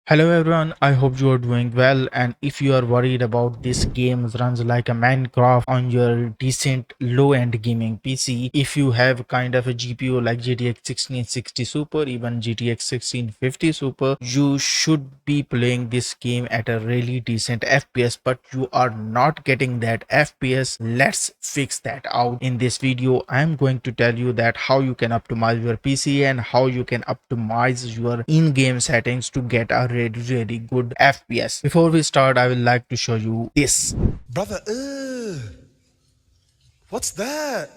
Hello everyone, I hope you are doing well, and if you are worried about this game runs like a Minecraft on your decent low-end gaming PC, if you have kind of a GPU like GTX 1660 Super, even GTX 1650 Super, you should be playing this game at a really decent FPS, but you are not getting that FPS. Let's fix that out. In this video, I'm going to tell you that how you can optimize your PC and how you can optimize your in-game settings to get a really good FPS. Before we start, I would like to show you this. Brother, what's that?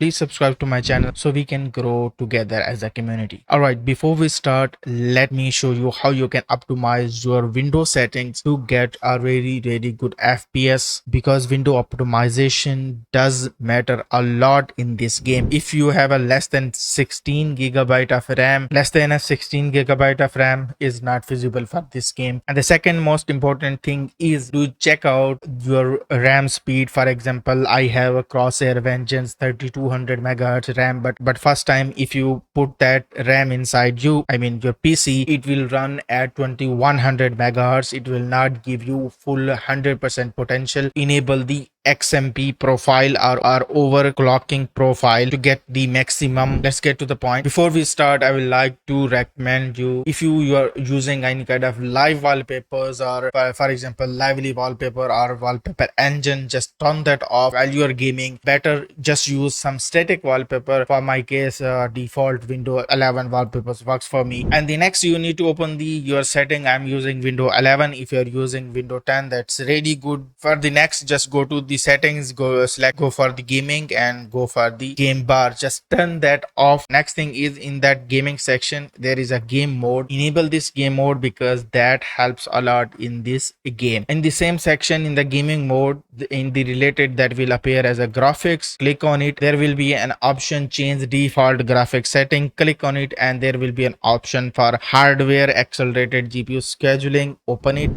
Please subscribe to my channel so we can grow together as a community. Alright, before we start, let me show you how you can optimize your window settings to get a really good FPS, because window optimization does matter a lot in this game. If you have a less than 16 GB of RAM, less than a 16 GB of RAM is not feasible for this game. And the second most important thing is to check out your RAM speed. For example, I have a Corsair Vengeance 3200 megahertz RAM, but first time if you put that RAM inside your PC, it will run at 2100 megahertz. It will not give you full 100% potential. Enable the XMP profile or overclocking profile to get the maximum. Let's get to the point. Before we start, I would like to recommend you, if you are using any kind of live wallpapers or for example lively wallpaper or wallpaper engine, just turn that off while you are gaming. Better just use some static wallpaper. For my case, default window 11 wallpapers works for me. And the next, you need to open the your setting. I'm using window 11. If you're using window 10, that's really good. For the next, just go to the settings, go for the gaming and go for the game bar. Just turn that off. Next thing is, in that gaming section there is a game mode. Enable this game mode because that helps a lot in this game. In the same section, in the gaming mode, in the related, that will appear as a graphics. Click on it. There will be an option change default graphics setting. Click on it and there will be an option for hardware accelerated GPU scheduling. Open it.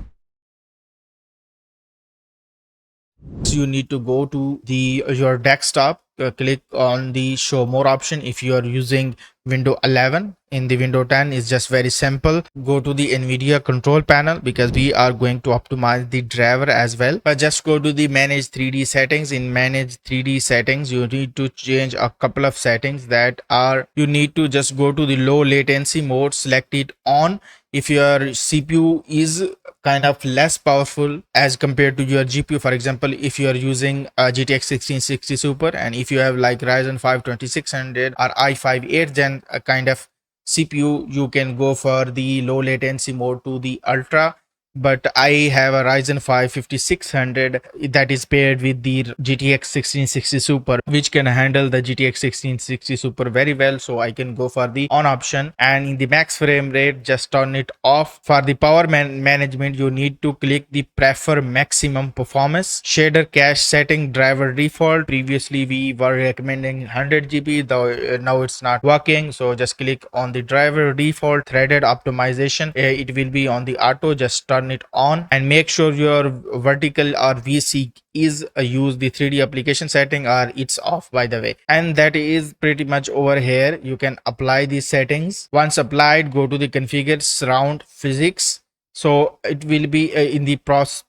So you need to go to the your desktop, click on the show more option. If you are using window 11, in the window 10 is just very simple. Go to the Nvidia control panel because we are going to optimize the driver as well. But just go to the manage 3D settings. In manage 3D settings, you need to change a couple of settings that are, you need to just go to the low latency mode, select it on. If your CPU is kind of less powerful as compared to your GPU, for example, if you are using a GTX 1660 Super, and if you have like Ryzen 5 2600 or i5 8th gen kind of CPU, you can go for the low latency mode to the ultra. But I have a Ryzen 5 5600 that is paired with the GTX 1660 Super, which can handle the GTX 1660 Super very well, so I can go for the on option. And in the max frame rate, just turn it off. For the power management, you need to click the prefer maximum performance. Shader cache setting driver default. Previously we were recommending 100 GB, though now it's not working, so just click on the driver default. Threaded optimization, it will be on the auto. Just turn it on and make sure your vertical or VC is use the 3D application setting, or it's off by the way. And that is pretty much over here. You can apply these settings. Once applied, go to the configure surround physics. So it will be in the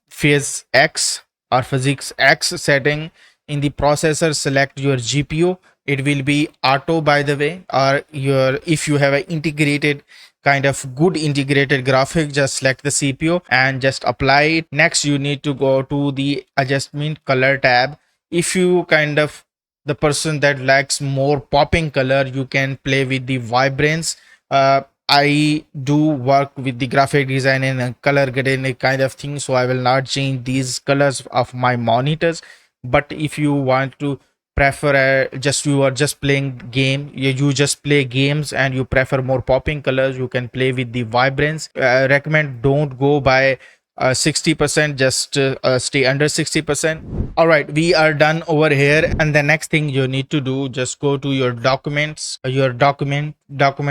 phase X or physics X setting. In the processor, select your GPU. It will be auto by the way, or your, if you have an integrated kind of good integrated graphic, just select the CPU and just apply it. Next, you need to go to the adjustment color tab. If you kind of the person that likes more popping color, you can play with the vibrance. I do work with the graphic design and color grading kind of thing, so I will not change these colors of my monitors. But if you want to prefer just you are just playing game, you just play games and you prefer more popping colors, you can play with the vibrance. Recommend don't go by 60%, just stay under 60%. All right, we are done over here, and the next thing you need to do, just go to your documents, your document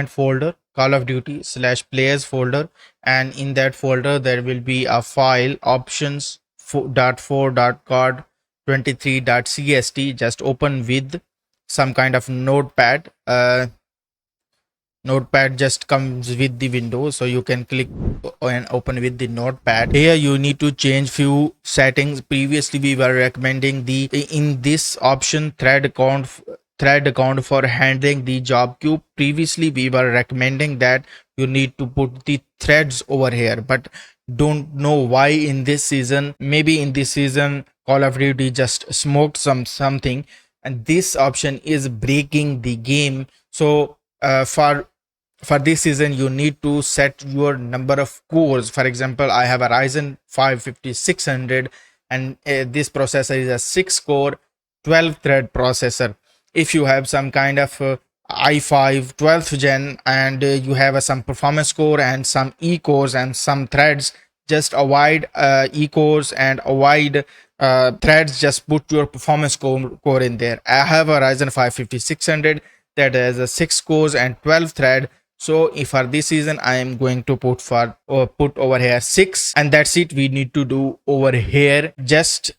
folder, Call of Duty / players folder, and in that folder there will be a file options .4.card 23.cst. just open with some kind of notepad. Notepad just comes with the window, so you can click and open with the notepad. Here you need to change few settings. Previously we were recommending the in this option thread count for handling the job queue. Previously we were recommending that you need to put the threads over here, but don't know why in this season. Maybe in this season Call of Duty just smoked something, and this option is breaking the game. So for this season you need to set your number of cores. For example, I have a Ryzen 5 5600, and this processor is a 6 core 12 thread processor. If you have some kind of i5 12th gen, and you have some performance core and some e cores and some threads, just avoid e cores and avoid threads. Just put your performance core in there. I have a Ryzen 5 5600 that has a 6 cores and 12 thread. So if for this season I am going to put over here 6, and that's it. We need to do over here, just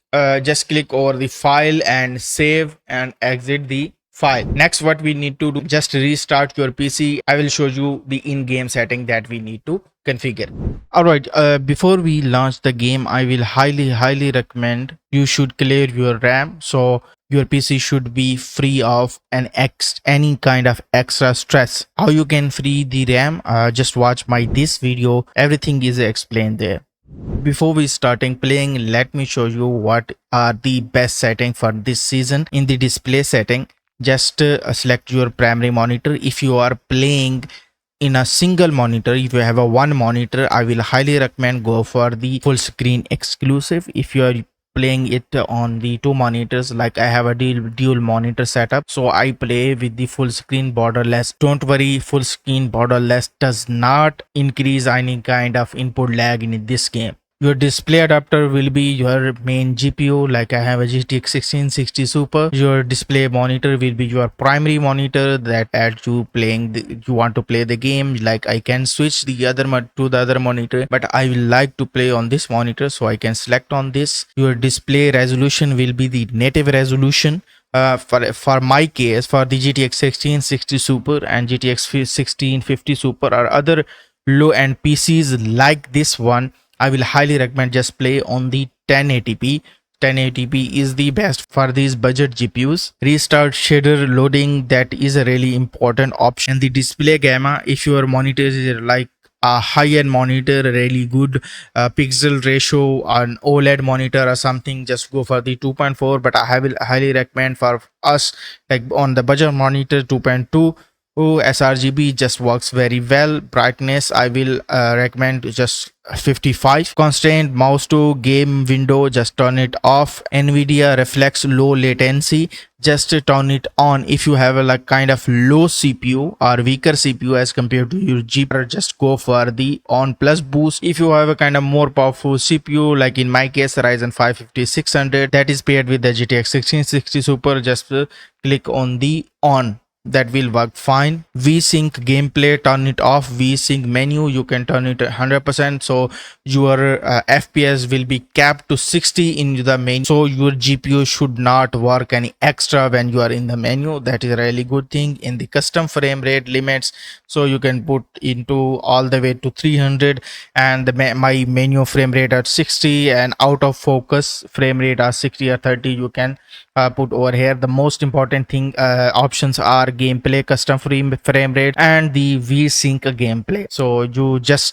click over the file and save and exit the file. Next, what we need to do, just restart your PC. I will show you the in-game setting that we need to configure. All right, before we launch the game, I will highly recommend you should clear your RAM. So your PC should be free of any kind of extra stress. How you can free the RAM? Just watch my this video. Everything is explained there. Before we starting playing, let me show you what are the best setting for this season. In the display setting, just select your primary monitor. If you are playing in a single monitor, if you have a one monitor, I will highly recommend go for the full screen exclusive. If you are playing it on the two monitors, like I have a dual monitor setup, so I play with the full screen borderless. Don't worry, full screen borderless does not increase any kind of input lag in this game. Your display adapter will be your main GPU, like I have a GTX 1660 Super. Your display monitor will be your primary monitor that adds you you want to play the game. Like I can switch the other to the other monitor, but I will like to play on this monitor, so I can select on this. Your display resolution will be the native resolution. For my case, for the GTX 1660 Super and GTX 1650 Super or other low-end PCs like this one, I will highly recommend just play on the 1080p. 1080p is the best for these budget GPUs. Restart shader loading, that is a really important option. The display gamma, if your monitor is like a high-end monitor, really good pixel ratio, an OLED monitor or something, just go for the 2.4. But I will highly recommend for us, like on the budget monitor, 2.2. sRGB just works very well. Brightness, I will recommend just 55. Constraint mouse to game window, just turn it off. Nvidia reflex low latency, just turn it on. If you have a like kind of low CPU or weaker CPU as compared to your GPU, just go for the on plus boost. If you have a kind of more powerful CPU, like in my case Ryzen 5 5600 that is paired with the GTX 1660 Super, just click on the on. That will work fine. VSync gameplay, turn it off. VSync menu, you can turn it 100%, so your FPS will be capped to 60 in the menu, so your GPU should not work any extra when you are in the menu. That is a really good thing. In the custom frame rate limits, so you can put into all the way to 300, and my menu frame rate at 60, and out of focus frame rate are 60 or 30 you can put over here. The most important thing options are gameplay, custom frame rate, and the VSync gameplay. So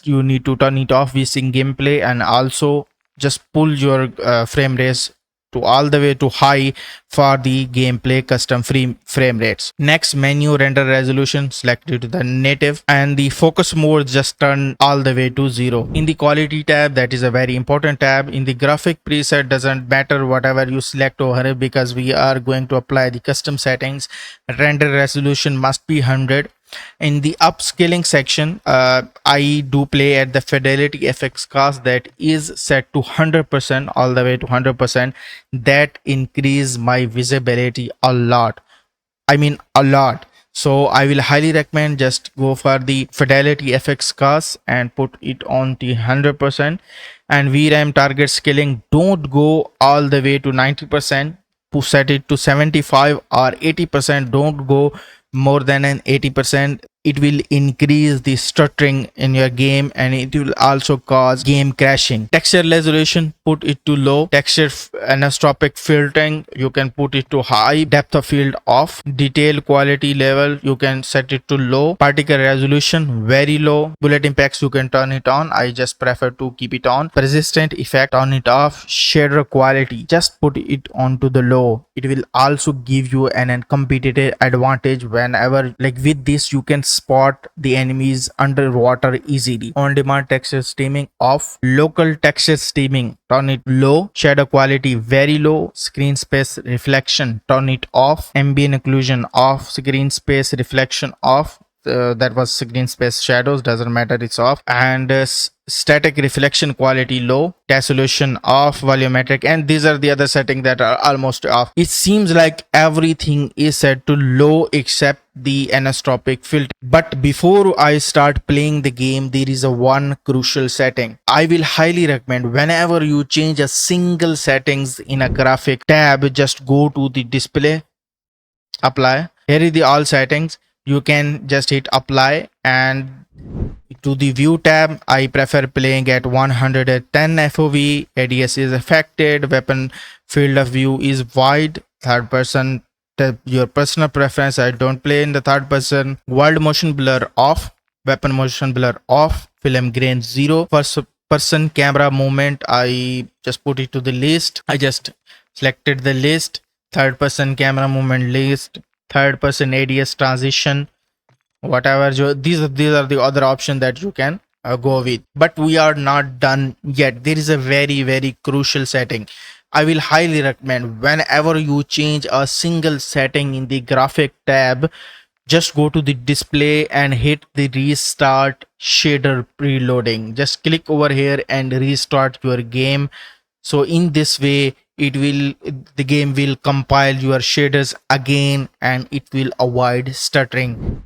you need to turn it off, VSync gameplay, and also just pull your frame rates to all the way to high for the gameplay custom frame rates. Next, menu render resolution, select it to the native, and the focus mode just turn all the way to 0. In the quality tab, that is a very important tab. In the graphic preset, doesn't matter whatever you select over here, because we are going to apply the custom settings. Render resolution must be 100. In the upscaling section, I do play at the fidelity FX cast that is set to 100%, all the way to 100%. That increase my visibility a lot. I mean a lot. So I will highly recommend just go for the fidelity FX cast and put it on the 100%. And VRAM target scaling, don't go all the way to 90%. Set it to 75 or 80%. Don't go more than an 80%. it will increase the stuttering in your game, and it will also cause game crashing. Texture resolution, put it to low. Texture anisotropic filtering, you can put it to high. Depth of field off. Detail quality level, you can set it to low. Particle resolution, very low. Bullet impacts, you can turn it on. I just prefer to keep it on. Persistent effect, turn it off. Shader quality, just put it onto the low. It will also give you an competitive advantage whenever, like with this, you can spot the enemies underwater easily. On demand texture streaming off. Local texture streaming, turn it low. Shadow quality very low. Screen space reflection, turn it off. Ambient occlusion off. Screen space reflection off. That was screen space shadows, doesn't matter, it's off. And static reflection quality low. Tessellation off. Volumetric, and these are the other settings that are almost off. It seems like everything is set to low except the anisotropic filter. But before I start playing the game, there is a one crucial setting I will highly recommend. Whenever you change a single settings in a graphic tab, just go to the display, apply. Here is the all settings. You can just hit apply, and to the view tab, I prefer playing at 110 FOV. ADS is affected. Weapon field of view is wide. Third person, your personal preference. I don't play in the third person. World motion blur off. Weapon motion blur off. Film grain 0. First person camera movement, I just put it to the list. I just selected the list. Third person camera movement list. Third person ADS transition, whatever. These are the other options that you can go with. But we are not done yet. There is a very crucial setting I will highly recommend. Whenever you change a single setting in the graphic tab, just go to the display and hit the restart shader preloading. Just click over here and restart your game. So in this way, the game will compile your shaders again, and it will avoid stuttering.